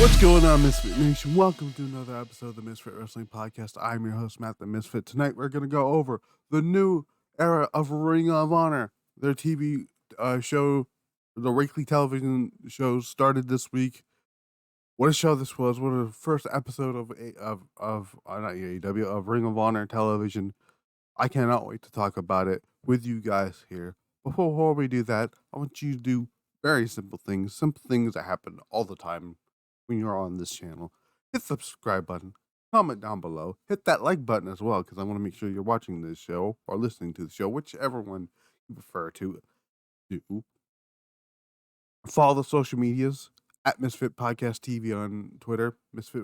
What's going on, Misfit Nation? Welcome to another episode of the Misfit Wrestling Podcast. I'm your host, Matt the Misfit. Tonight, we're going to go over the new era of Ring of Honor. Their TV show, the weekly television show, started this week. What a show this was! What a first episode of not AEW, of Ring of Honor television. I cannot wait to talk about it with you guys here. Before we do that, I want you to do very simple things that happen all the time when you're on this channel. Hit the subscribe button, comment down below, hit that like button as well, because I want to make sure you're watching this show or listening to the show, whichever one you prefer to do. Follow the social medias at Misfit Podcast TV on Twitter, Misfit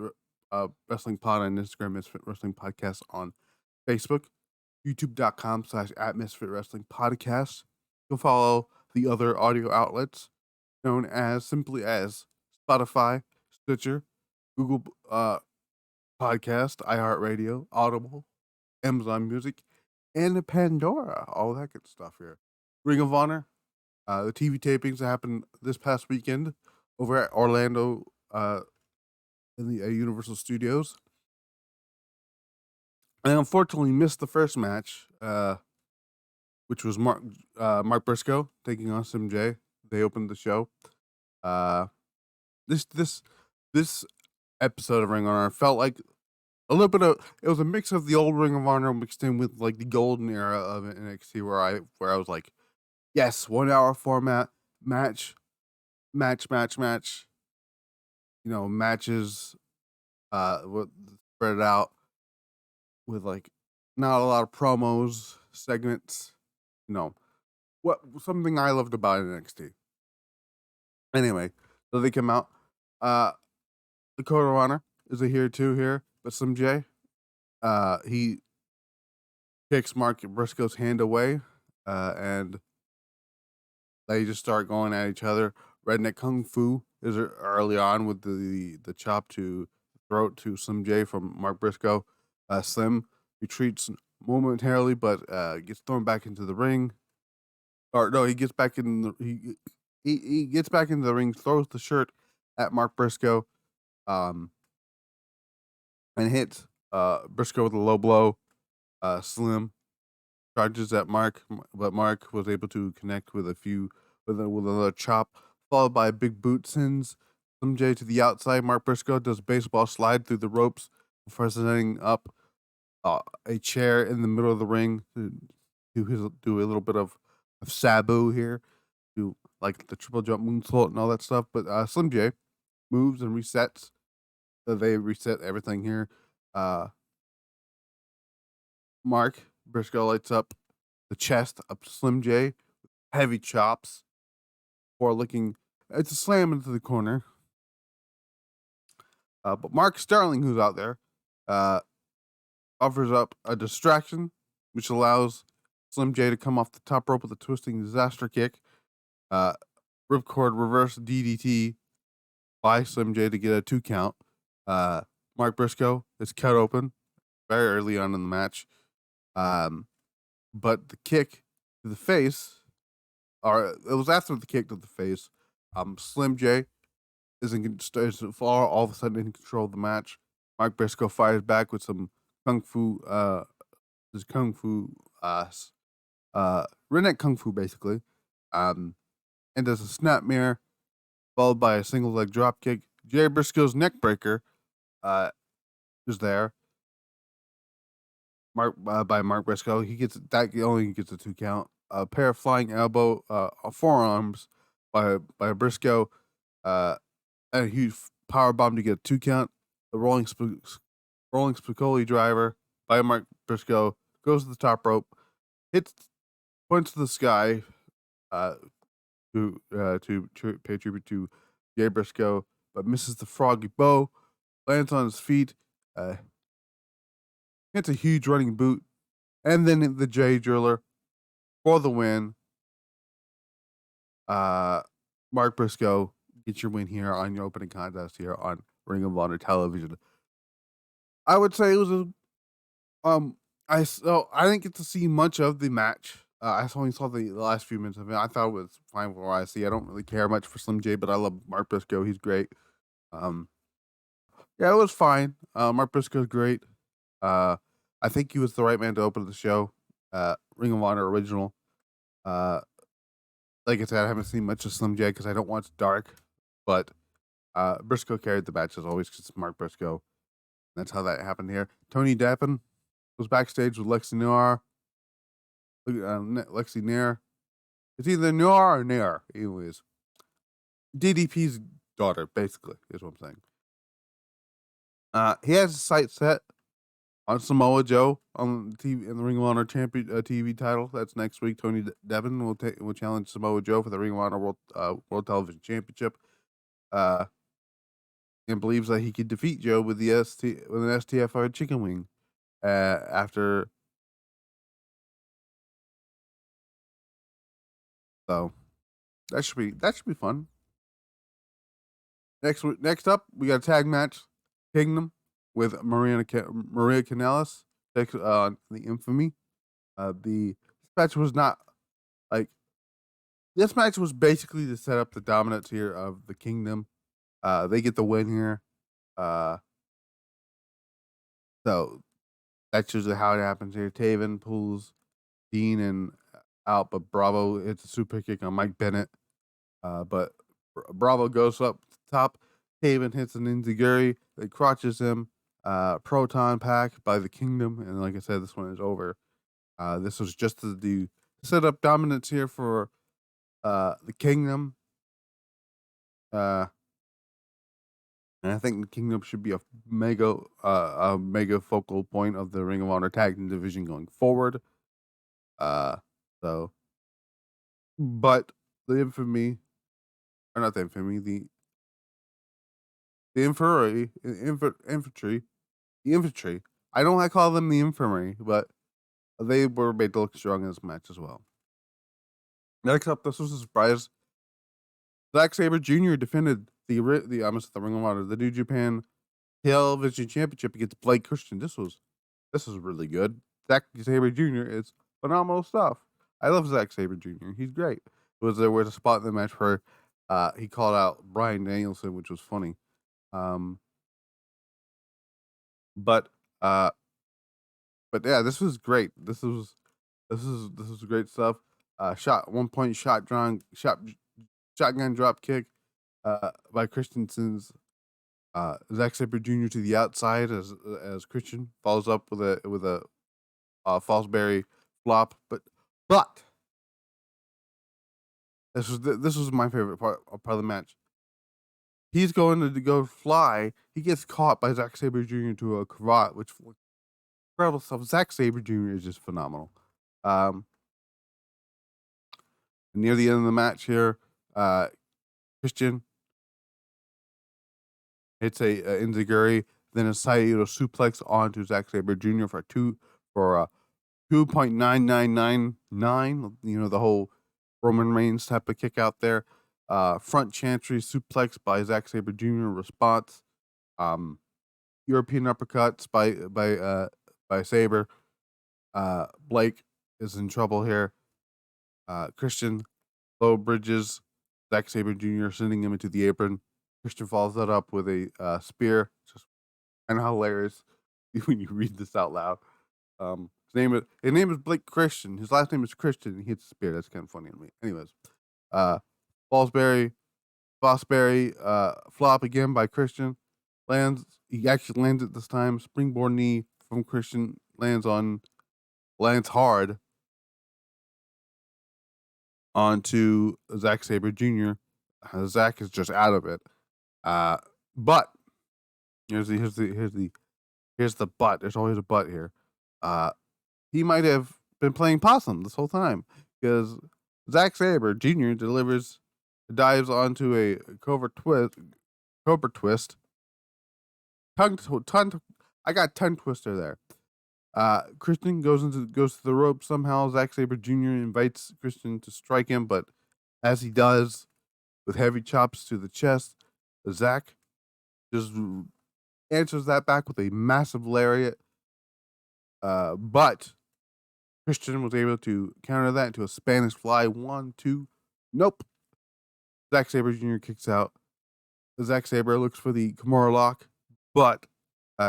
Wrestling Pod on Instagram, Misfit Wrestling Podcast on Facebook, youtube.com/@Misfit Wrestling Podcast. You'll follow the other audio outlets known as simply as Spotify, Stitcher, Google Podcast, iHeartRadio, Audible, Amazon Music, and Pandora. All that good stuff here. Ring of Honor, the TV tapings that happened this past weekend over at Orlando in the Universal Studios. I unfortunately missed the first match, which was Mark Briscoe taking on Sim J. They opened the show. This episode of Ring of Honor felt like a little bit of, it was a mix of the old Ring of Honor mixed in with like the golden era of NXT, where I was like, yes, 1 hour format, match. You know, matches spread out with like not a lot of promos, segments. You know, something I loved about NXT. Anyway, so they come out. The Code of Honor is a here, but Slim J, he kicks Mark Briscoe's hand away, and they just start going at each other. Redneck Kung Fu is early on with the chop to the throat to Slim J from Mark Briscoe. Slim retreats momentarily, but gets thrown back into the ring. Or no, he gets back in the he gets back into the ring, throws the shirt at Mark Briscoe, and hits Briscoe with a low blow. Slim charges at Mark, but Mark was able to connect with another chop, followed by a big boot. Sends Slim J to the outside. Mark Briscoe does a baseball slide through the ropes before setting up a chair in the middle of the ring to do a little bit of Sabu here, do like the triple jump moonsault and all that stuff. But Slim J moves and resets. So they reset everything here. Mark Briscoe lights up the chest of Slim J, heavy chops, it's a slam into the corner. But Mark Sterling, who's out there, offers up a distraction, which allows Slim J to come off the top rope with a twisting disaster kick. Ripcord reverse DDT by Slim J to get a 2 count. Mark Briscoe is cut open very early on in the match. But the kick to the face, or it was after the kick to the face, Slim J all of a sudden in control of the match. Mark Briscoe fires back with some kung fu, redneck kung fu basically, and there's a snap mirror followed by a single leg drop kick. Jay Briscoe's neck breaker is there. By Mark Briscoe, he only gets a 2 count. A pair of flying elbow forearms by Briscoe, and a huge power bomb to get a 2 count. The rolling Spicoli driver by Mark Briscoe goes to the top rope, points to the sky, to pay tribute to Jay Briscoe, but misses the froggy bow, lands on his feet, hits a huge running boot, and then the J Driller for the win. Mark Briscoe, get your win here on your opening contest here on Ring of Honor television. I would say it was I didn't get to see much of the match. I only saw the last few minutes of it. I thought it was fine for what I see. I don't really care much for Slim J, but I love Mark Briscoe. He's great. Yeah, it was fine. Mark Briscoe's great. Uh, I think he was the right man to open the show. Ring of Honor original. Uh, like I said, I haven't seen much of Slim J because I don't watch Dark, but Briscoe carried the match as always because it's Mark Briscoe. That's how that happened here. Tony Deppen was backstage with Lexi Noir. Lexi Nair. It's either Noir or Nair. Anyways, DDP's daughter, basically, is what I'm saying. He has a sight set on Samoa Joe on the TV in the Ring of Honor champion TV title. That's next week. Tony Devin will challenge Samoa Joe for the Ring of Honor World Television Championship. And believes that he could defeat Joe with an STFR chicken wing. After so that should be fun. Next up, we got a tag match, Kingdom with Maria Kanellis, the Infamy. The match was not like this match was basically to set up the dominance here of the Kingdom. They get the win here. So that's usually how it happens here. Taven pulls Dean and out, but Bravo hits a super kick on Mike Bennett. But Bravo goes up top. Taven hits an enziguri that crotches him. Proton pack by the Kingdom. And like I said, this one is over. This was just to set up dominance here for the Kingdom. And I think the Kingdom should be a mega focal point of the Ring of Honor Tag Team division going forward. So, but the Infamy, or not the Infamy, the infantry. I don't like to call them the Infirmary, but they were made to look strong in this match as well. Next up, this was a surprise. Zack Sabre Jr. defended the Ring of Honor, the New Japan Television Championship against Blake Christian. This was really good. Zack Sabre Jr. is phenomenal stuff. I love Zack Sabre Jr. He's great. There was a spot in the match where he called out Bryan Danielson, which was funny. But yeah, this was great. This was great stuff. Shotgun drop kick by Christensen's Zack Sabre Jr. to the outside as Christian follows up with a Fosbury flop. But this was my favorite part of the match. He's going to go fly. He gets caught by Zack Sabre Jr. to a cravat, which incredible stuff. Zack Sabre Jr. is just phenomenal. Near the end of the match here, Christian hits a enziguri, then a Saito suplex onto Zack Sabre Jr. for 2.9999. You know, the whole Roman Reigns type of kick out there. Front chantry suplex by Zack Sabre Jr. response. European uppercuts by Sabre. Blake is in trouble here. Christian low bridges Zack Sabre Jr. sending him into the apron. Christian follows that up with a spear. Just kind of hilarious when you read this out loud. His name is Blake Christian. His last name is Christian. He hits a spear. That's kind of funny to me. Anyways, Fosbury, flop again by Christian. He actually lands it this time. Springboard knee from Christian lands hard onto Zack Sabre Jr. Zack is just out of it. But here's the but. There's always a but here. He might have been playing possum this whole time because Zack Sabre Jr. dives onto a cobra twist. I got tongue twister there. Christian goes to the rope somehow. Zack Sabre Jr. invites Christian to strike him, but as he does, with heavy chops to the chest, Zack just answers that back with a massive lariat. But Christian was able to counter that into a Spanish fly. 1, 2. Nope. Zack Sabre Jr. kicks out. Zack Sabre looks for the Kimura lock. But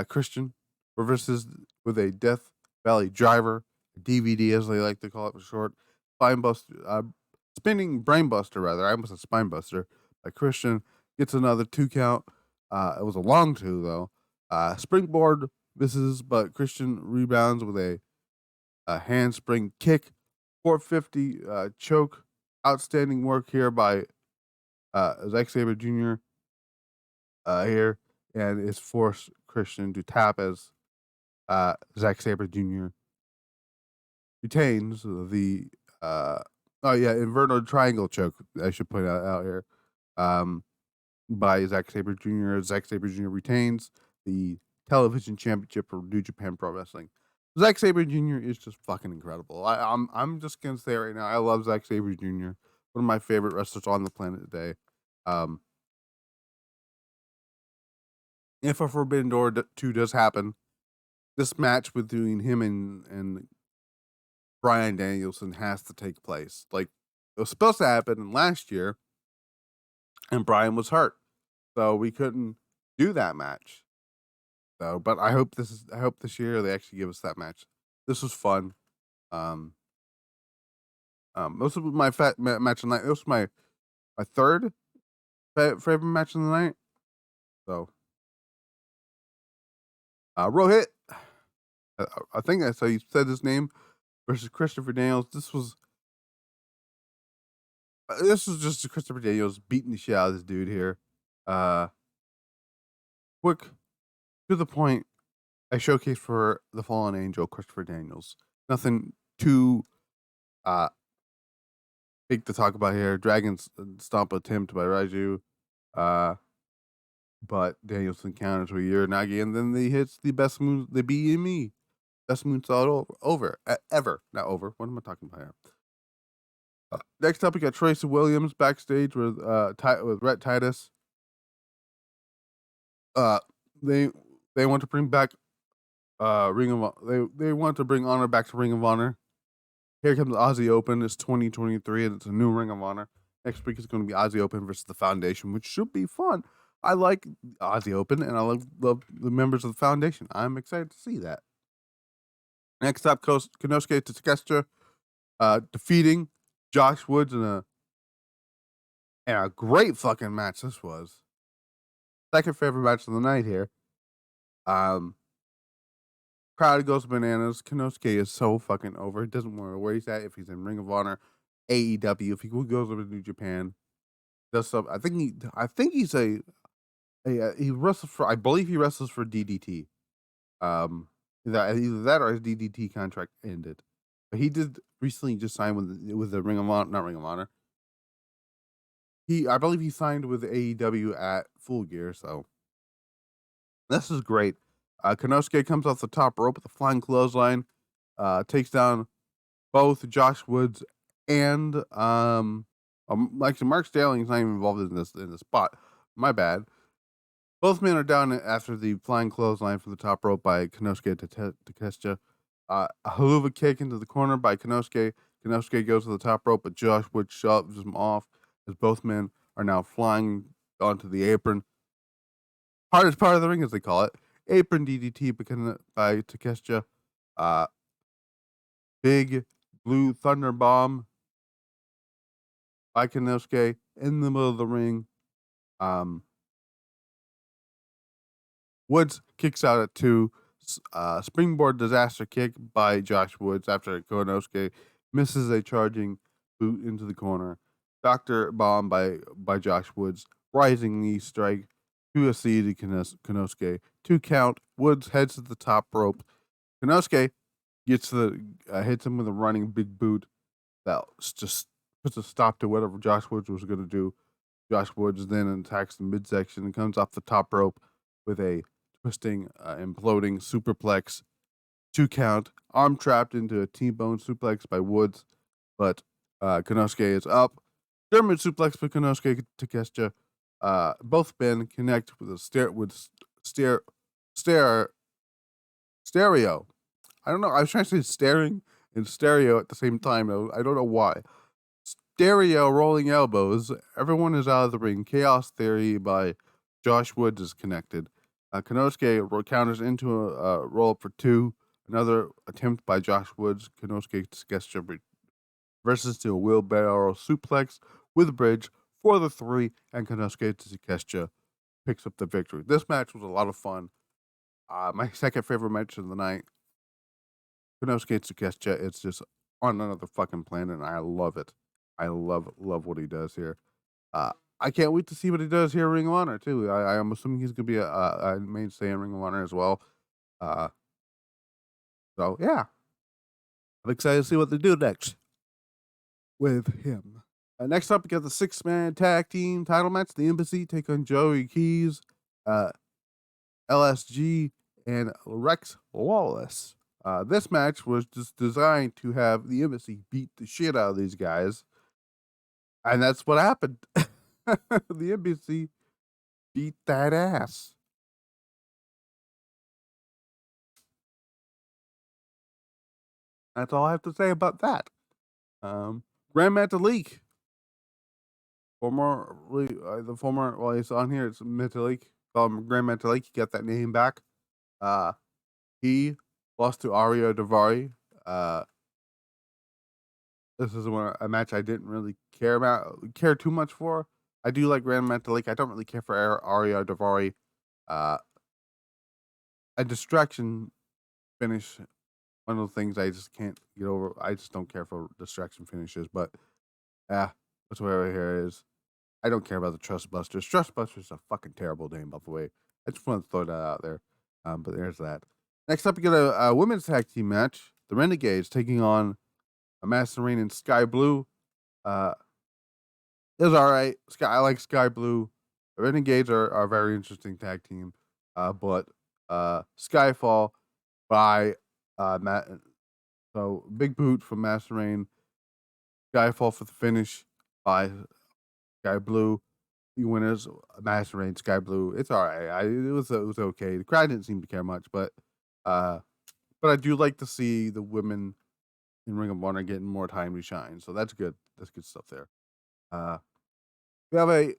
Christian reverses with a Death Valley Driver, DVD as they like to call it for short, spinning brainbuster rather. I almost said spine buster. By Christian gets another 2 count. It was a long 2 though. Springboard misses, but Christian rebounds with a handspring kick. 450 choke. Outstanding work here by Zack Sabre Jr. Here, and it's forced Christian to tap as Zack Sabre Jr. retains the inverted triangle choke. I should point out here by Zack Sabre Jr. Zack Sabre Jr. retains the television championship for New Japan Pro Wrestling. Zack Sabre Jr. is just fucking incredible. I'm just gonna say right now, I love Zack Sabre Jr. One of my favorite wrestlers on the planet today. If a Forbidden Door 2 does happen, this match between him and Bryan Danielson has to take place. Like, it was supposed to happen last year, and Bryan was hurt, so we couldn't do that match. So, but I hope this year they actually give us that match. This was fun. This was my match of the night. This was my third favorite match of the night. So, Rohit, I think that's how you said his name, versus Christopher Daniels. This was just Christopher Daniels beating the shit out of this dude here. Quick, to the point, a showcase for the Fallen Angel, Christopher Daniels. Nothing too big to talk about here. Dragon Stomp attempt by Raiju. But Danielson counters with Uranagi, and then he hits the best moon, the BME. Best moonsault ever. Not over. What am I talking about here? Next up, we got Tracy Williams backstage with Rhett Titus. They want to bring back Ring of Honor. They want to bring Honor back to Ring of Honor. Here comes Aussie Open. It's 2023, and it's a new Ring of Honor. Next week is going to be Aussie Open versus the Foundation, which should be fun. I like Aussie Open, and I love the members of the Foundation. I'm excited to see that. Next up, Konosuke Takeshita defeating Josh Woods in a great fucking match this was. Second favorite match of the night here. Crowd goes bananas. Konosuke is so fucking over. It doesn't matter where he's at, if he's in Ring of Honor, AEW, if he goes over to New Japan, does stuff. I think he's he wrestles for, I believe he wrestles for DDT. Either that or his DDT contract ended. But he did recently just sign with the Ring of Honor, not Ring of Honor. I believe he signed with AEW at Full Gear, so this is great. Konosuke comes off the top rope with a flying clothesline, takes down both Josh Woods and like Mark Sterling's not even involved in this spot. My bad. Both men are down after the flying clothesline from the top rope by Konosuke Takeshita. A haluva kick into the corner by Konosuke. Konosuke goes to the top rope, but Josh Woods shoves him off as both men are now flying onto the apron. Hardest part of the ring, as they call it. Apron DDT by Takeshita. Big blue thunder bomb by Konosuke in the middle of the ring. Woods kicks out at 2. Springboard disaster kick by Josh Woods after Konosuke misses a charging boot into the corner. Doctor bomb by Josh Woods. Rising knee strike to a seated Konosuke. 2 count. Woods heads to the top rope. Konosuke hits him with a running big boot that just puts a stop to whatever Josh Woods was going to do. Josh Woods then attacks the midsection and comes off the top rope with a twisting, imploding superplex. 2 count. Arm trapped into a T-bone suplex by Woods, but Konosuke is up. German suplex by Konosuke Takeshita. Both men connect with stereo. I don't know. I was trying to say staring and stereo at the same time. I don't know why. Stereo rolling elbows. Everyone is out of the ring. Chaos Theory by Josh Woods is connected. Konosuke counters into a roll up for 2. Another attempt by Josh Woods. Konosuke Takeshita versus to a wheelbarrow suplex with a bridge for the 3, and Konosuke Takeshita picks up the victory. This match was a lot of fun. My second favorite match of the night. Konosuke Takeshita, it's just on another fucking planet, and I love it. I love what he does here. I can't wait to see what he does here in Ring of Honor, too. I'm assuming he's going to be a mainstay in Ring of Honor as well. So, yeah. I'm excited to see what they do next with him. Next up, we got the 6-man tag team title match. The Embassy take on Joey Keys, LSG, and Rex Wallace. This match was just designed to have the Embassy beat the shit out of these guys. And that's what happened. The Embassy beat that ass. That's all I have to say about that. Grand Metalik. Well, he's on here. It's Metalik. Grand Metalik. He got that name back. He lost to Aria Davari. This is a match I didn't really care too much for. I do like Grand Metalik. I don't really care for Aria Davari. A distraction finish, one of the things I just can't get over. I just don't care for distraction finishes. But that's where here is. I don't care about the Trustbusters. Trustbusters is a fucking terrible name, by the way. I just want to throw that out there. But there's that. Next up, you get a women's tag team match. The Renegades taking on Master Rain and Sky Blue. It was all right. I like Sky Blue. The Renegades are a very interesting tag team. But Skyfall by Matt. So big boot from Master Rain. Skyfall for the finish by Sky Blue. The winners, Master Rain, Sky Blue. It's all right. It was okay. The crowd didn't seem to care much, but I do like to see the women in Ring of Honor getting more time to shine. So that's good. That's good stuff there. We have a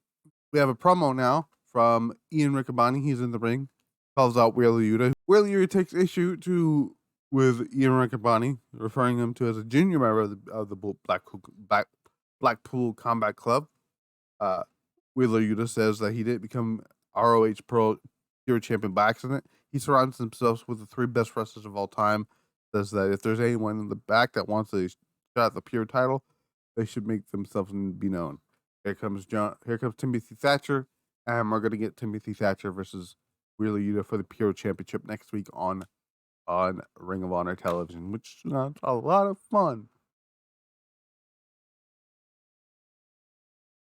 promo now from Ian Riccaboni. He's in the ring. Calls out Willow Yuta. Willow Yuta takes issue with Ian Riccaboni, referring him to as a junior member of the Blackpool Combat Club. Willow Yuta says that he didn't become ROH Pure Champion by accident. He surrounds himself with the 3 best wrestlers of all time. Says that if there's anyone in the back that wants to shot at the Pure title, they should make themselves be known. Here comes Timothy Thatcher, and we're gonna get Timothy Thatcher versus Willow Yuta for the Pure Championship next week on Ring of Honor television, which is a lot of fun.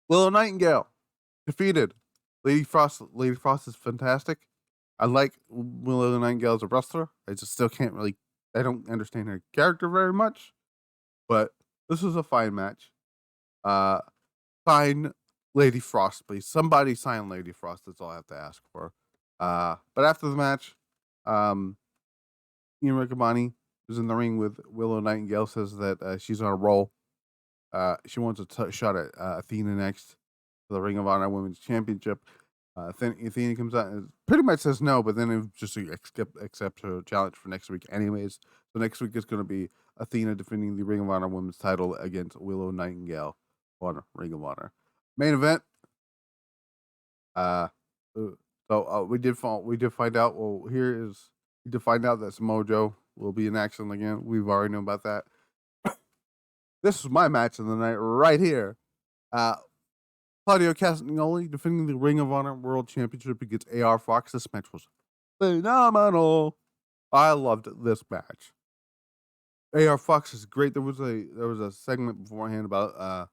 Willow Nightingale defeated Lady Frost. Lady Frost is fantastic. I like Willow Nightingale as a wrestler. I just still can't really. I don't understand her character very much, but this was a fine match. Sign Lady Frost, please. Somebody sign Lady Frost. That's all I have to ask for. But after the match, Ian Riccaboni is in the ring with Willow Nightingale. Says that she's on a roll. She wants a shot at Athena next for the Ring of Honor Women's Championship. Athena comes out and pretty much says no, but then it just accepts her challenge for next week anyways. So next week is going to be Athena defending the Ring of Honor Women's title against Willow Nightingale on Ring of Honor. Main event. We did find out. Well, we did find out that Samoa Joe will be in action again. We've already known about that. This is my match of the night right here. Claudio Castagnoli defending the Ring of Honor World Championship against AR Fox. This match was phenomenal. I loved this match. AR Fox is great. There was a segment beforehand about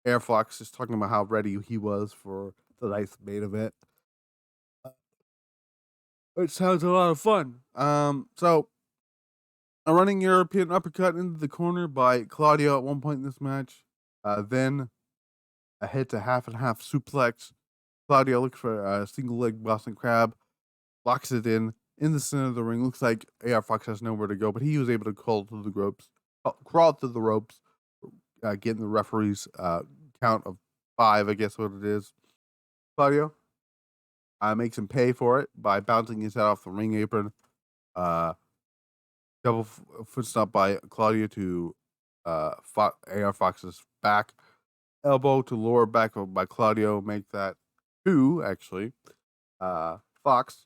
AR Fox just talking about how ready he was for the night's main event. It sounds a lot of fun. So a running European uppercut into the corner by Claudio at one point in this match. Then a hit to half and half suplex. Claudio looks for a single leg Boston Crab, locks it in the center of the ring. Looks like AR Fox has nowhere to go, but he was able to crawl through the ropes, getting the referee's count of 5, I guess what it is. Claudio makes him pay for it by bouncing his head off the ring apron. Double foot stomp by Claudio to AR Fox's back. Elbow to lower back by Claudio. Make that 2, actually. Fox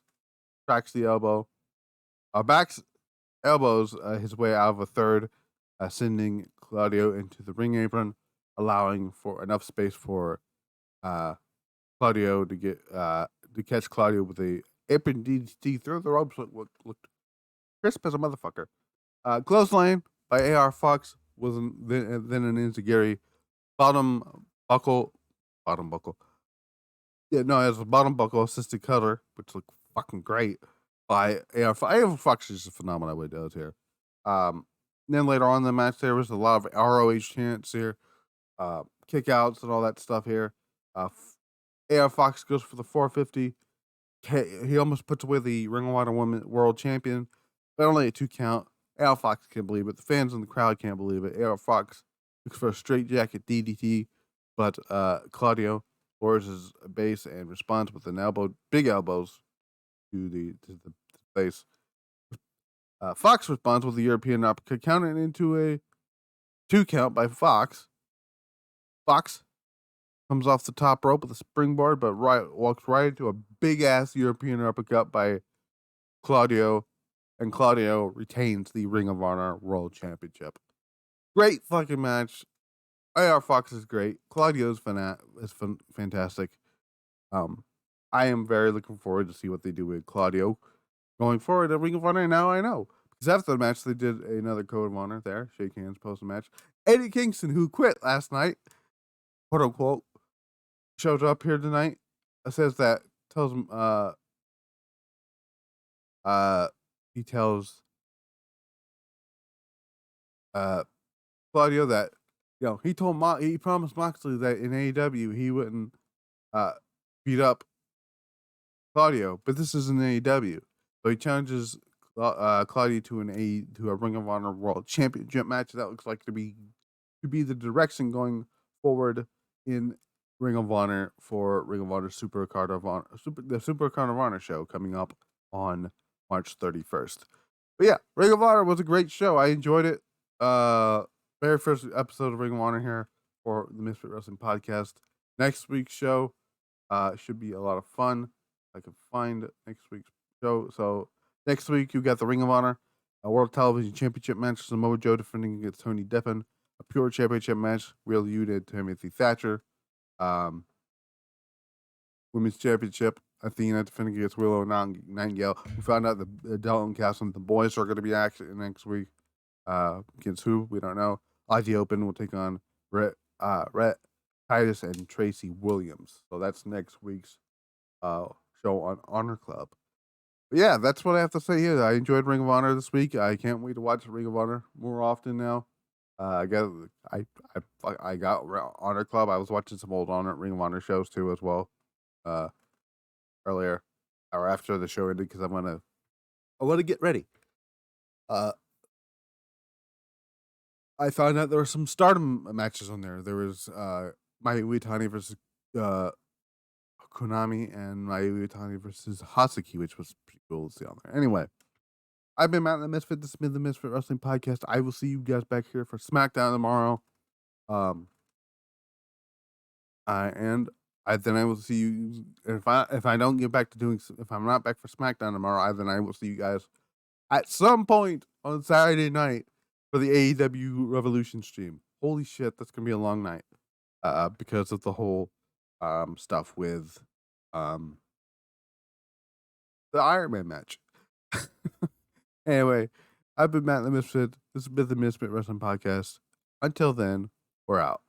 tracks the elbow. Backs elbows his way out of a third, sending Claudio into the ring apron, allowing for enough space for Claudio to get to catch Claudio with a apron DDT through the ropes. Looked crisp as a motherfucker. Clothesline by AR Fox was then an enziguri. Bottom buckle. Yeah, no, it was a bottom buckle assisted cutter, which looked fucking great by AR Fox. AR Fox is just a phenomenal what he does here. Then later on in the match, there was a lot of ROH chants here, kickouts and all that stuff here. AR Fox goes for the 450. He almost puts away the Ring of Honor Women World Champion, but only a 2 count. AR Fox can't believe it. The fans in the crowd can't believe it. AR Fox looks for a straight jacket DDT, but Claudio lowers his base and responds with an big elbows to the face. Fox responds with the European uppercut, counting into a 2 count by Fox. Fox comes off the top rope with a springboard, but walks right into a big ass European uppercut by Claudio, and Claudio retains the Ring of Honor World Championship. Great fucking match. AR Fox is great. Claudio is fantastic. I am very looking forward to see what they do with Claudio going forward at Ring of Honor. Now I know, because after the match they did another Code of Honor there, shake hands post the match. Eddie Kingston, who quit last night, quote unquote, shows up here tonight. Tells him he tells Claudio that, he he promised Moxley that in AEW he wouldn't beat up Claudio, but this is in AEW, so he challenges Claudio to a Ring of Honor World Championship match. That looks like to be the direction going forward in Ring of Honor for Ring of Honor Supercard of Honor, the Supercard of Honor show coming up on March 31st. But yeah, Ring of Honor was a great show. I enjoyed it. Very first episode of Ring of Honor here for the Misfit Wrestling Podcast. Next week's show should be a lot of fun. I can find next week's show. So next week you got the Ring of Honor a World Television Championship match. Samoa Joe defending against Tony Deppen. A Pure Championship match. Real Yuta and Timothy Thatcher. Women's Championship. Athena defending against Willow Nightingale. We found out the Dalton Castle and the boys are going to be acting next week. Against who? We don't know. Aussie Open will take on Rhett Titus and Tracy Williams. So that's next week's show on Honor Club. But yeah, that's what I have to say here. I enjoyed Ring of Honor this week. I can't wait to watch Ring of Honor more often now. I got Honor Club. I was watching some old Ring of Honor shows too as well. Earlier or after the show ended, because I want to get ready. I found out there were some Stardom matches on there. There was Mayu Iwatani versus Konami and Mayu Iwatani versus Hasuki, which was pretty cool to see on there. Anyway, I've been Matt the Misfit. This has been the Misfit Wrestling Podcast. I will see you guys back here for SmackDown tomorrow. And then I will see you if I don't get back to if I'm not back for SmackDown tomorrow. Then I will see you guys at some point on Saturday night for the AEW Revolution stream. Holy shit, that's gonna be a long night because of the whole stuff with the Iron Man match. Anyway, I've been Matt the Misfit. This has been the Misfit Wrestling Podcast. Until then, we're out.